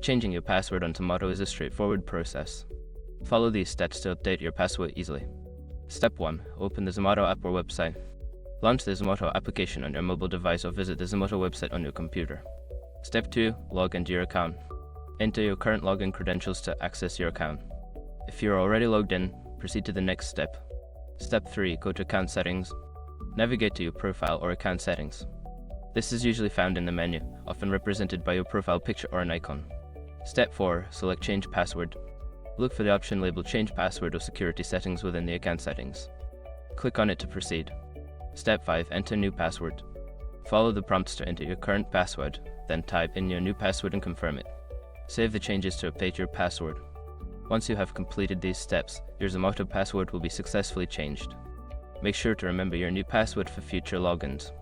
Changing your password on Zomato is a straightforward process. Follow these steps to update your password easily. Step 1. Open the Zomato app or website. Launch the Zomato application on your mobile device or visit the Zomato website on your computer. Step 2. Log into your account. Enter your current login credentials to access your account. If you're already logged in, proceed to the next step. Step 3. Go to Account Settings. Navigate to your profile or account settings. This is usually found in the menu, often represented by your profile picture or an icon. Step 4. Select Change Password. Look for the option labeled Change Password or Security Settings within the account settings. Click on it to proceed. Step 5. Enter new password. Follow the prompts to enter your current password, then type in your new password and confirm it. Save the changes to update your password. Once you have completed these steps, your Zomato password will be successfully changed. Make sure to remember your new password for future logins.